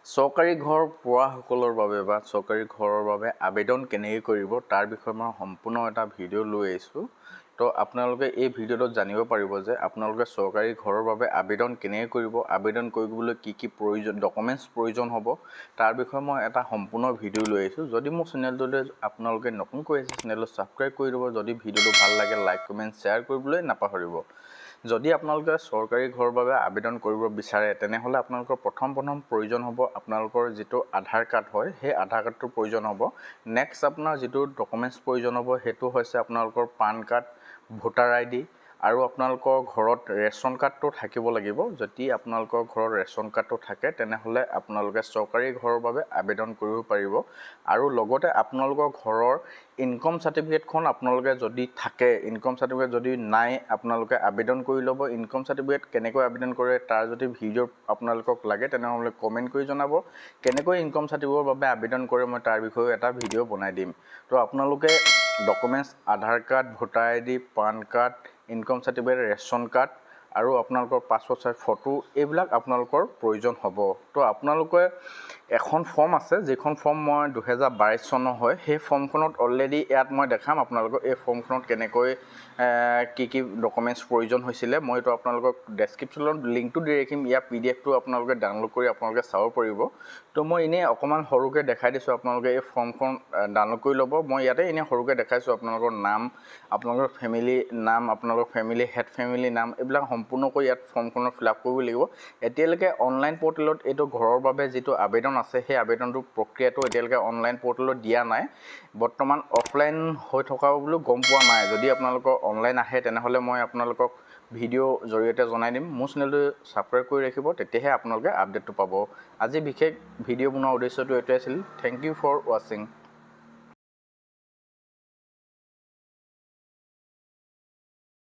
চৰকাৰী ঘৰ পোৱাসকলৰ বাবে বা চৰকাৰী ঘৰৰ বাবে আবেদন কেনেকৈ কৰিব তাৰ বিষয়ে মই সম্পূৰ্ণ এটা ভিডিঅ' লৈ আহিছোঁ। তো আপোনালোকে এই ভিডিঅ'টোত জানিব পাৰিব যে আপোনালোকে চৰকাৰী ঘৰৰ বাবে আবেদন কেনেকৈ কৰিব, আবেদন কৰিবলৈ কি প্ৰয়োজন ডকুমেণ্টছ প্ৰয়োজন হ'ব তাৰ বিষয়ে মই এটা সম্পূৰ্ণ ভিডিঅ' লৈ আহিছোঁ। যদি মোৰ চেনেলটোলৈ আপোনালোকে নতুনকৈ আহিছে চেনেলটো ছাবস্ক্ৰাইব কৰি দিব। যদি ভিডিঅ'টো ভাল লাগে লাইক কমেণ্ট শ্বেয়াৰ কৰিবলৈ নাপাহৰিব। যদি আপোনালোকে চৰকাৰী ঘৰৰ বাবে আবেদন কৰিব বিচাৰে তেনেহ'লে আপোনালোকৰ প্ৰথম প্ৰয়োজন হ'ব আপোনালোকৰ যিটো আধাৰ কাৰ্ড হয় সেই আধাৰ কাৰ্ডটোৰ প্ৰয়োজন হ'ব। নেক্সট আপোনাৰ যিটো ডকুমেণ্টছ প্ৰয়োজন হ'ব সেইটো হৈছে আপোনালোকৰ পান কাৰ্ড, ভোটাৰ আই ডি আৰু আপোনালোকৰ ঘৰত ৰেচন কাৰ্ডটো থাকিব লাগিব। যদি আপোনালোকৰ ঘৰত ৰেচন কাৰ্ডটো থাকে তেনেহ'লে আপোনালোকে চৰকাৰী ঘৰৰ বাবে আবেদন কৰিব পাৰিব। আৰু লগতে আপোনালোকৰ ঘৰৰ ইনকম চাৰ্টিফিকেটখন আপোনালোকে যদি থাকে, ইনকম চাৰ্টিফিকেট যদি নাই আপোনালোকে আবেদন কৰি ল'ব। ইনকম চাৰ্টিফিকেট কেনেকৈ আবেদন কৰে তাৰ যদি ভিডিঅ' আপোনালোকক লাগে তেনেহ'লে কমেণ্ট কৰি জনাব। কেনেকৈ ইনকম চাৰ্টিফিকেটৰ বাবে আবেদন কৰে মই তাৰ বিষয়ে এটা ভিডিঅ' বনাই দিম। তো আপোনালোকে documents Aadhaar card, voter ID, PAN card, income certificate, ration card আৰু আপোনালোকৰ পাছপৰ্ট চাইজ ফটো এইবিলাক আপোনালোকৰ প্ৰয়োজন হ'ব। তো আপোনালোকে এখন ফৰ্ম আছে যিখন ফৰ্ম মই 2022 চনৰ হয়, সেই ফৰ্মখনত অলৰেডি ইয়াত মই দেখাম আপোনালোকক এই ফৰ্মখনত কেনেকৈ কি ডকুমেণ্টছ প্ৰয়োজন হৈছিলে। মই এইটো আপোনালোকক ডেছক্ৰিপশ্যনত লিংকটো দি ৰাখিম। ইয়াৰ PDF-টো আপোনালোকে ডাউনলোড কৰি আপোনালোকে চাব পাৰিব। তো মই এনেই অকণমান সৰুকৈ দেখাই দিছোঁ, আপোনালোকে এই ফৰ্মখন ডাউনলোড কৰি ল'ব। মই ইয়াতে এনেই সৰুকৈ দেখাইছোঁ আপোনালোকৰ নাম, আপোনালোকৰ ফেমিলি নাম, আপোনালোকৰ ফেমিলি হেড ফেমিলি নাম এইবিলাক সম্পূৰ্ণকৈ ইয়াত ফৰ্মখনত ফিল আপ কৰিব লাগিব। এতিয়ালৈকে অনলাইন পৰ্টেলত এইটো ঘৰৰ বাবে যিটো আবেদন আছে সেই আবেদনটোৰ প্ৰক্ৰিয়াটো এতিয়ালৈকে অনলাইন পৰ্টেলত দিয়া নাই। বৰ্তমান অফলাইন হৈ থকাও বুলি গম পোৱা নাই। যদি আপোনালোকৰ অনলাইন আহে তেনেহ'লে মই আপোনালোকক ভিডিঅ' জৰিয়তে জনাই দিম। মোৰ চেনেলটো ছাবস্ক্ৰাইব কৰি ৰাখিব, তেতিয়াহে আপোনালোকে আপডেটটো পাব। আজি বিশেষ ভিডিঅ' বনোৱাৰ উদ্দেশ্যটো এইটোৱে আছিল। থেংক ইউ ফৰ ৱাচিং।